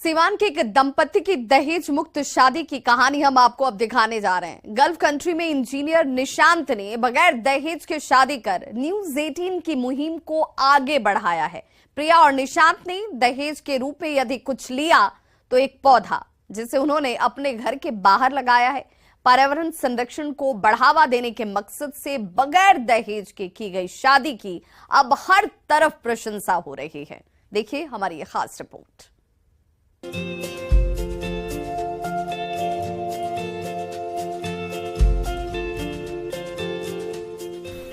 सिवान के एक दंपति की दहेज मुक्त शादी की कहानी हम आपको अब दिखाने जा रहे हैं। गल्फ कंट्री में इंजीनियर निशांत ने बगैर दहेज के शादी कर न्यूज 18 की मुहिम को आगे बढ़ाया है। प्रिया और निशांत ने दहेज के रूप में यदि कुछ लिया तो एक पौधा, जिसे उन्होंने अपने घर के बाहर लगाया है। पर्यावरण संरक्षण को बढ़ावा देने के मकसद से बगैर दहेज के की गई शादी की अब हर तरफ प्रशंसा हो रही है। देखिए हमारी ये खास रिपोर्ट।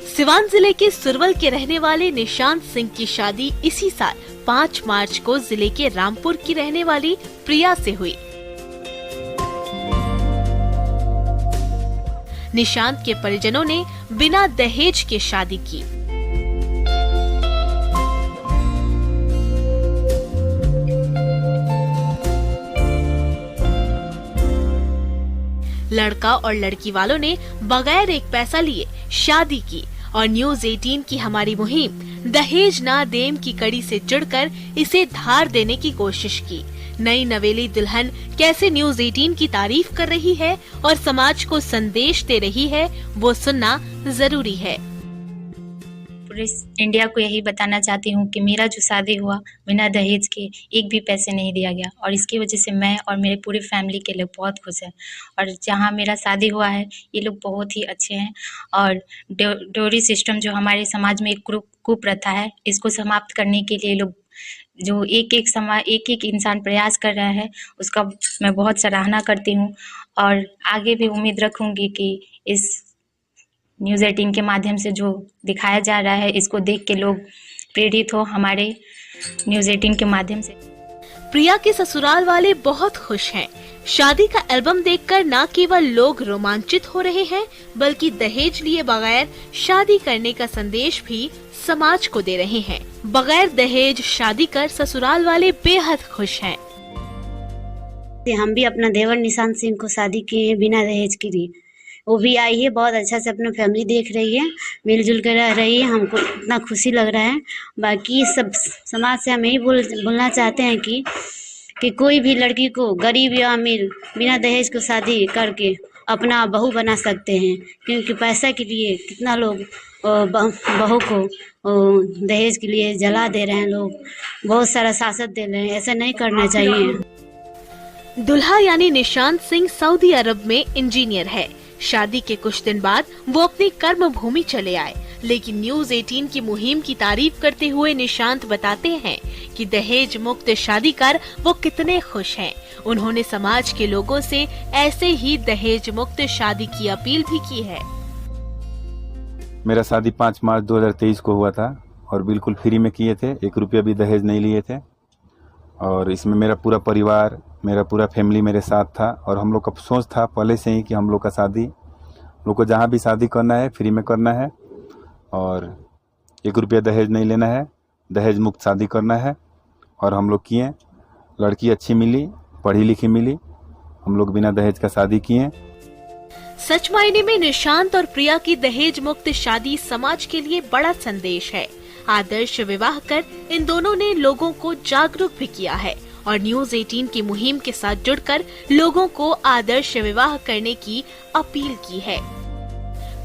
सिवान जिले के सुरवल के रहने वाले निशांत सिंह की शादी इसी साल 5 मार्च को जिले के रामपुर की रहने वाली प्रिया से हुई। निशांत के परिजनों ने बिना दहेज के शादी की। लड़का और लड़की वालों ने बगैर एक पैसा लिए शादी की और न्यूज 18 की हमारी मुहिम दहेज ना देम की कड़ी से जुड़कर इसे धार देने की कोशिश की। नई नवेली दुल्हन कैसे न्यूज 18 की तारीफ कर रही है और समाज को संदेश दे रही है, वो सुनना जरूरी है। पूरे इंडिया को यही बताना चाहती हूँ कि मेरा जो शादी हुआ बिना दहेज के एक भी पैसे नहीं दिया गया और इसकी वजह से मैं और मेरे पूरे फैमिली के लोग बहुत खुश हैं। और जहाँ मेरा शादी हुआ है ये लोग बहुत ही अच्छे हैं। और डोरी सिस्टम जो हमारे समाज में एक कुप्रथा है, इसको समाप्त करने के लिए लोग जो एक एक इंसान प्रयास कर रहा है उसका मैं बहुत सराहना करती हूँ। और आगे भी उम्मीद रखूँगी कि इस न्यूज़ 18 के माध्यम से जो दिखाया जा रहा है इसको देख के लोग प्रेरित हो हमारे न्यूज़ 18 के माध्यम से। प्रिया के ससुराल वाले बहुत खुश हैं। शादी का एल्बम देखकर न केवल लोग रोमांचित हो रहे हैं, बल्कि दहेज लिए बगैर शादी करने का संदेश भी समाज को दे रहे हैं। बगैर दहेज शादी कर ससुराल वाले बेहद खुश हैं। हम भी अपना देवर निशांत सिंह को शादी किए बिना दहेज के लिए। वो भी आई है, बहुत अच्छा से अपना फैमिली देख रही है, मिलजुल कर रह रही है। हमको इतना खुशी लग रहा है। बाकी सब समाज से हम यही बोलना चाहते हैं कि कोई भी लड़की को गरीब या अमीर बिना दहेज को शादी करके अपना बहू बना सकते हैं, क्योंकि पैसा के लिए कितना लोग बहू को दहेज के लिए जला दे रहे हैं। लोग बहुत सारा शासक दे रहे हैं, ऐसा नहीं करना चाहिए। दुल्हा यानी निशांत सिंह सऊदी अरब में इंजीनियर है। शादी के कुछ दिन बाद वो अपनी कर्म भूमि चले आए, लेकिन न्यूज 18 की मुहिम की तारीफ करते हुए निशांत बताते हैं कि दहेज मुक्त शादी कर वो कितने खुश हैं। उन्होंने समाज के लोगों से ऐसे ही दहेज मुक्त शादी की अपील भी की है। मेरा शादी 5 मार्च 2023 को हुआ था और बिल्कुल फ्री में किए थे, 1 रुपया भी दहेज नहीं लिए थे। और इसमें मेरा पूरा परिवार, मेरा पूरा फैमिली मेरे साथ था। और हम लोग का सोच था पहले से ही कि हम लोग का शादी, लोग को जहाँ भी शादी करना है फ्री में करना है और 1 रुपया दहेज नहीं लेना है, दहेज मुक्त शादी करना है। और हम लोग किए। लड़की अच्छी मिली, पढ़ी लिखी मिली, हम लोग बिना दहेज का शादी किए। सच मायने में निशांत और प्रिया की दहेज मुक्त शादी समाज के लिए बड़ा संदेश है। आदर्श विवाह कर इन दोनों ने लोगों को जागरूक भी किया है और न्यूज 18 की मुहिम के साथ जुड़कर लोगों को आदर्श विवाह करने की अपील की है।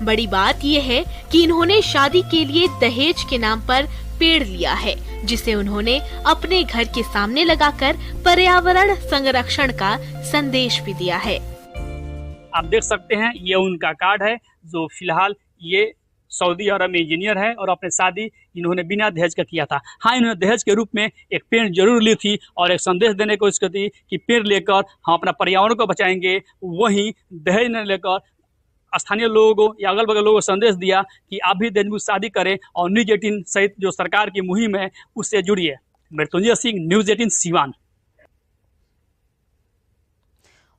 बड़ी बात यह है कि इन्होंने शादी के लिए दहेज के नाम पर पेड़ लिया है, जिसे उन्होंने अपने घर के सामने लगाकर पर्यावरण संरक्षण का संदेश भी दिया है। आप देख सकते हैं ये उनका कार्ड है, जो फिलहाल ये सऊदी अरब में इंजीनियर है और अपने शादी इन्होंने बिना दहेज का किया था। हाँ, इन्होंने दहेज के रूप में एक पेड़ जरूर ली थी और एक संदेश देने की कोशिश की थी कि पेड़ लेकर हम अपना पर्यावरण को बचाएंगे। वहीं दहेज न लेकर स्थानीय लोगों को या अगल बगल लोगों को संदेश दिया कि आप भी दहेज मुक्त शादी करें और न्यूज 18 सहित जो सरकार की मुहिम है उससे जुड़िए। मृत्युंजय सिंह, न्यूज 18 सिवान।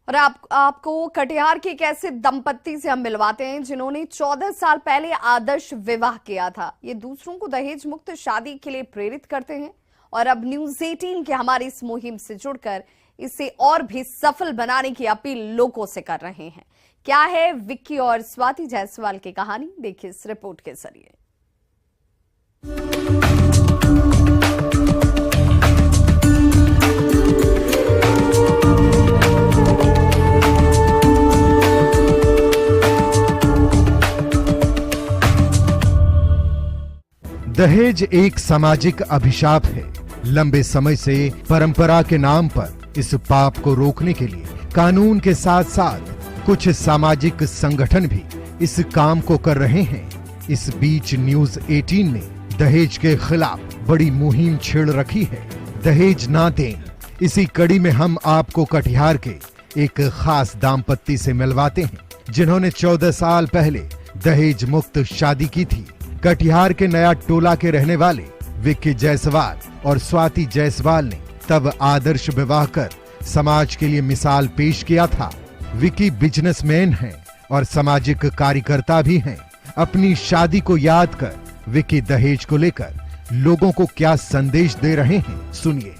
और आपको कटिहार के एक ऐसे दंपत्ति से हम मिलवाते हैं जिन्होंने 14 साल पहले आदर्श विवाह किया था। ये दूसरों को दहेज मुक्त शादी के लिए प्रेरित करते हैं और अब न्यूज 18 के हमारी इस मुहिम से जुड़कर इसे और भी सफल बनाने की अपील लोगों से कर रहे हैं। क्या है विक्की और स्वाति जायसवाल की कहानी, देखिए इस रिपोर्ट के जरिए। दहेज एक सामाजिक अभिशाप है। लंबे समय से परंपरा के नाम पर इस पाप को रोकने के लिए कानून के साथ साथ कुछ सामाजिक संगठन भी इस काम को कर रहे हैं। इस बीच न्यूज 18 ने दहेज के खिलाफ बड़ी मुहिम छेड़ रखी है। दहेज ना दें, इसी कड़ी में हम आपको कटिहार के एक खास दाम्पत्य से मिलवाते हैं, जिन्होंने 14 साल पहले दहेज मुक्त शादी की थी। कटिहार के नया टोला के रहने वाले विक्की जायसवाल और स्वाति जायसवाल ने तब आदर्श विवाह कर समाज के लिए मिसाल पेश किया था। विक्की बिजनेसमैन हैं और सामाजिक कार्यकर्ता भी हैं। अपनी शादी को याद कर विक्की दहेज को लेकर लोगों को क्या संदेश दे रहे हैं, सुनिए।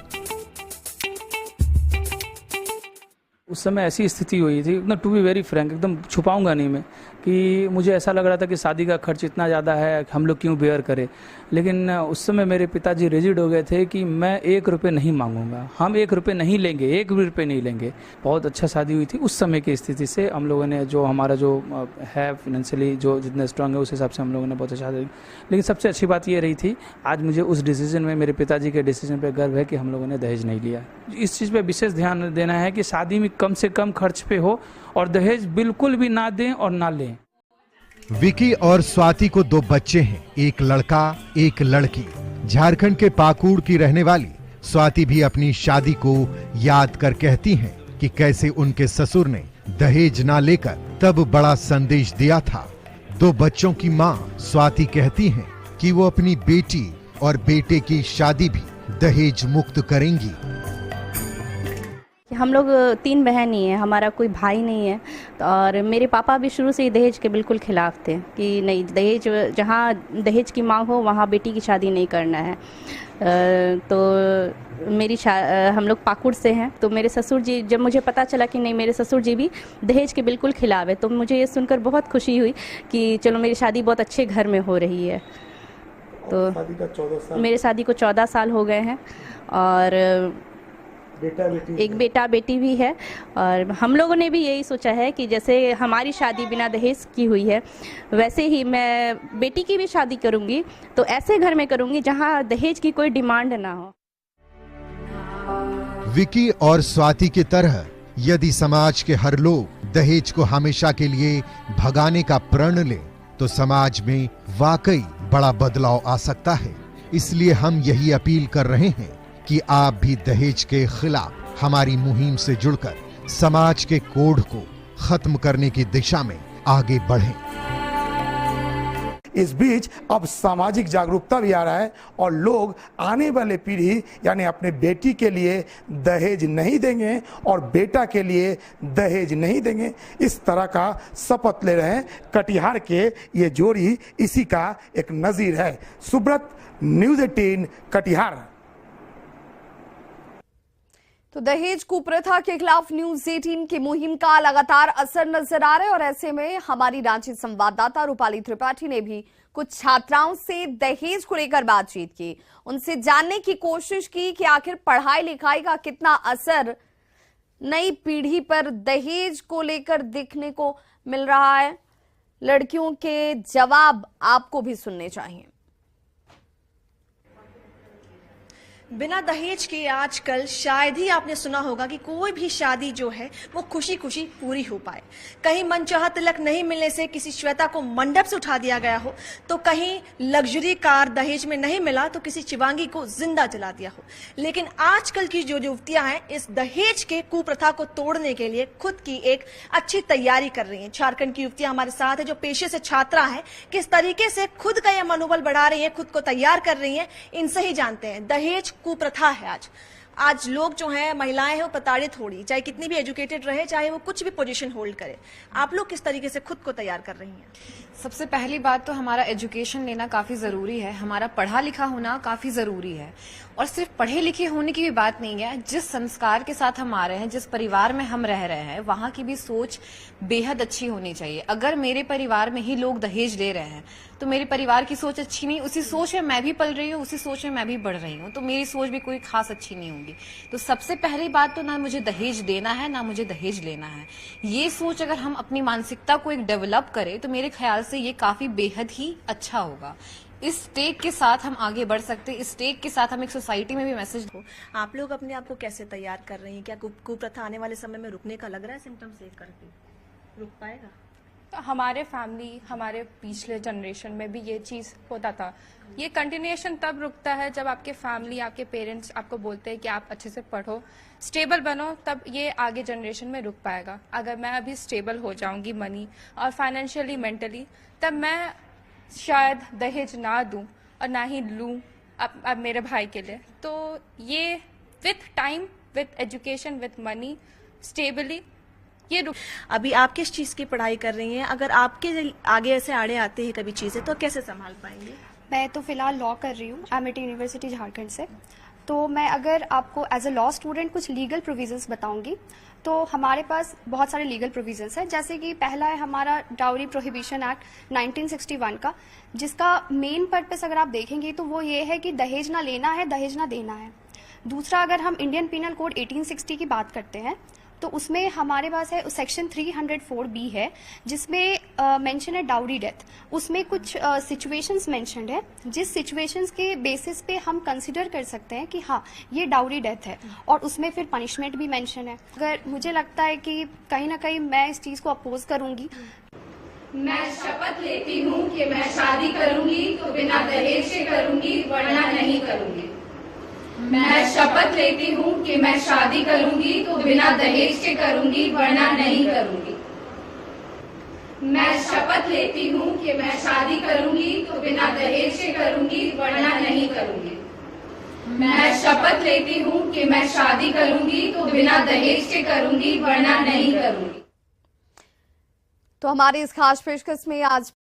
उस समय ऐसी स्थिति हुई थी, एकदम टू बी वेरी फ्रैंक, एकदम छुपाऊंगा नहीं मैं, कि मुझे ऐसा लग रहा था कि शादी का खर्च इतना ज़्यादा है, हम लोग क्यों बेयर करें। लेकिन उस समय मेरे पिताजी रिजिड हो गए थे कि मैं 1 रुपये नहीं मांगूंगा, हम 1 रुपये नहीं लेंगे, 1 भी रुपये नहीं लेंगे। बहुत अच्छा शादी हुई थी उस समय की स्थिति से। हम लोगों ने जो हमारा जो है फाइनेंशियली जो जितना स्ट्रांग है उस हिसाब से हम लोगों ने बहुत अच्छा शादी। लेकिन सबसे अच्छी बात ये रही थी, आज मुझे उस डिसीजन में, मेरे पिताजी के डिसीजन पर गर्व है कि हम लोगों ने दहेज नहीं लिया। इस चीज़ पर विशेष ध्यान देना है कि शादी में कम से कम खर्च पे हो और दहेज बिल्कुल भी ना दें और ना लें। विकी और स्वाति को 2 बच्चे हैं, एक लड़का एक लड़की। झारखंड के पाकुड़ की रहने वाली स्वाति भी अपनी शादी को याद कर कहती हैं कि कैसे उनके ससुर ने दहेज ना लेकर तब बड़ा संदेश दिया था। 2 बच्चों की मां स्वाति कहती हैं कि वो अपनी बेटी और बेटे की शादी भी दहेज मुक्त करेंगी। हम लोग 3 बहन ही हैं, हमारा कोई भाई नहीं है। और मेरे पापा भी शुरू से ही दहेज के बिल्कुल खिलाफ थे कि नहीं, दहेज, जहाँ दहेज की मांग हो वहाँ बेटी की शादी नहीं करना है। तो हम लोग पाकुड़ से हैं, तो मेरे ससुर जी, जब मुझे पता चला कि नहीं, मेरे ससुर जी भी दहेज के बिल्कुल खिलाफ है, तो मुझे ये सुनकर बहुत खुशी हुई कि चलो मेरी शादी बहुत अच्छे घर में हो रही है। तो मेरे शादी को 14 साल हो गए हैं और एक बेटा बेटी भी है। और हम लोगों ने भी यही सोचा है कि जैसे हमारी शादी बिना दहेज की हुई है, वैसे ही मैं बेटी की भी शादी करूंगी, तो ऐसे घर में करूंगी जहां दहेज की कोई डिमांड ना हो। विकी और स्वाति की तरह यदि समाज के हर लोग दहेज को हमेशा के लिए भगाने का प्रण ले, तो समाज में वाकई बड़ा बदलाव आ सकता है। इसलिए हम यही अपील कर रहे हैं कि आप भी दहेज के खिलाफ हमारी मुहिम से जुड़कर समाज के कोढ़ को खत्म करने की दिशा में आगे बढ़ें। इस बीच अब सामाजिक जागरूकता भी आ रहा है और लोग आने वाले पीढ़ी यानी अपने बेटी के लिए दहेज नहीं देंगे और बेटा के लिए दहेज नहीं देंगे, इस तरह का शपथ ले रहे हैं। कटिहार के ये जोड़ी इसी का एक नजीर है। सुब्रत, न्यूज़ 18 कटिहार। तो दहेज कुप्रथा के खिलाफ न्यूज 18 की मुहिम का लगातार असर नजर आ रहा है और ऐसे में हमारी रांची संवाददाता रूपाली त्रिपाठी ने भी कुछ छात्राओं से दहेज को लेकर बातचीत की, उनसे जानने की कोशिश की कि आखिर पढ़ाई लिखाई का कितना असर नई पीढ़ी पर दहेज को लेकर देखने को मिल रहा है। लड़कियों के जवाब आपको भी सुनने चाहिए। बिना दहेज के आजकल शायद ही आपने सुना होगा कि कोई भी शादी जो है वो खुशी खुशी पूरी हो पाए। कहीं मनचाहा तिलक नहीं मिलने से किसी श्वेता को मंडप से उठा दिया गया हो, तो कहीं लग्जरी कार दहेज में नहीं मिला तो किसी शिवांगी को जिंदा जला दिया हो। लेकिन आजकल की जो युवतियां हैं इस दहेज के कुप्रथा को तोड़ने के लिए खुद की एक अच्छी तैयारी कर रही हैं। झारखंड की युवतियां हमारे साथ है जो पेशे से छात्रा है, किस तरीके से खुद का यह मनोबल बढ़ा रही है, खुद को तैयार कर रही है, इनसे ही जानते हैं। दहेज कुप्रथा है। आज लोग जो हैं, महिलाएं हैं, वो प्रताड़ित हो रही, चाहे कितनी भी एजुकेटेड रहे, चाहे वो कुछ भी पोजीशन होल्ड करे। आप लोग किस तरीके से खुद को तैयार कर रही हैं? सबसे पहली बात तो हमारा एजुकेशन लेना काफी जरूरी है, हमारा पढ़ा लिखा होना काफी जरूरी है। और सिर्फ पढ़े लिखे होने की भी बात नहीं है, जिस संस्कार के साथ हम आ रहे हैं, जिस परिवार में हम रह रहे हैं, वहां की भी सोच बेहद अच्छी होनी चाहिए। अगर मेरे परिवार में ही लोग दहेज दे रहे हैं तो मेरे परिवार की सोच अच्छी नहीं, उसी सोच में मैं भी पल रही हूँ, उसी सोच में मैं भी बढ़ रही हूँ, तो मेरी सोच भी कोई खास अच्छी नहीं होगी। तो सबसे पहली बात तो ना मुझे दहेज देना है ना मुझे दहेज लेना है, ये सोच अगर हम अपनी मानसिकता को एक डेवलप करें तो मेरे ख्याल से ये काफी बेहद ही अच्छा होगा। इस टेक के साथ हम आगे बढ़ सकते हैं, इस टेक के साथ हम एक सोसाइटी में भी मैसेज हो। आप लोग अपने आप को कैसे तैयार कर रही हैं? क्या कुप्रथा आने वाले समय में रुकने का लग रहा है? सिम्टम्स देख करके रुक पाएगा? तो हमारे फैमिली, हमारे पिछले जनरेशन में भी ये चीज़ होता था। ये कंटिन्यूएशन तब रुकता है जब आपके फैमिली, आपके पेरेंट्स आपको बोलते हैं कि आप अच्छे से पढ़ो, स्टेबल बनो, तब ये आगे जनरेशन में रुक पाएगा। अगर मैं अभी स्टेबल हो जाऊंगी मनी और फाइनेंशियली, मेंटली, तब मैं शायद दहेज ना दूं और ना ही लूं अब मेरे भाई के लिए। तो ये with time, with education, with money, stably ये अभी आप किस चीज़ की पढ़ाई कर रही हैं? अगर आपके आगे ऐसे आड़े आते हैं कभी चीज़ें, तो कैसे संभाल पाएंगे? मैं तो फिलहाल लॉ कर रही हूँ एमआईटी यूनिवर्सिटी झारखंड से। तो मैं अगर आपको एज अ लॉ स्टूडेंट कुछ लीगल प्रोविजंस बताऊंगी, तो हमारे पास बहुत सारे लीगल प्रोविजंस हैं। जैसे कि पहला है हमारा डाउरी प्रोहिबिशन एक्ट 1961 का, जिसका मेन पर्पस अगर आप देखेंगे तो वो ये है कि दहेज ना लेना है, दहेज ना देना है। दूसरा, अगर हम इंडियन पिनल कोड 1860 की बात करते हैं तो उसमें हमारे पास है सेक्शन 304B है, जिसमें मेंशन है डाउरी डेथ। उसमें कुछ सिचुएशंस मेंशन्ड है, जिस सिचुएशंस के बेसिस पे हम कंसिडर कर सकते हैं कि हाँ ये डाउरी डेथ है, और उसमें फिर पनिशमेंट भी मेंशन है। अगर मुझे लगता है कि कहीं ना कहीं मैं इस चीज़ को अपोज करूंगी। मैं शपथ लेती हूँ कि मैं शादी करूंगी तो बिना दहेज के करूंगी, वरना नहीं करूंगी। मैं शपथ लेती हूँ कि मैं शादी करूंगी तो बिना दहेज के करूंगी, वरना नहीं करूंगी। मैं शपथ लेती हूँ कि मैं शादी करूंगी तो बिना दहेज के करूंगी, वरना नहीं करूंगी। मैं शपथ लेती हूँ कि मैं शादी करूंगी तो बिना दहेज के करूंगी, वरना नहीं करूंगी। तो हमारी इस खास पेशकश में आज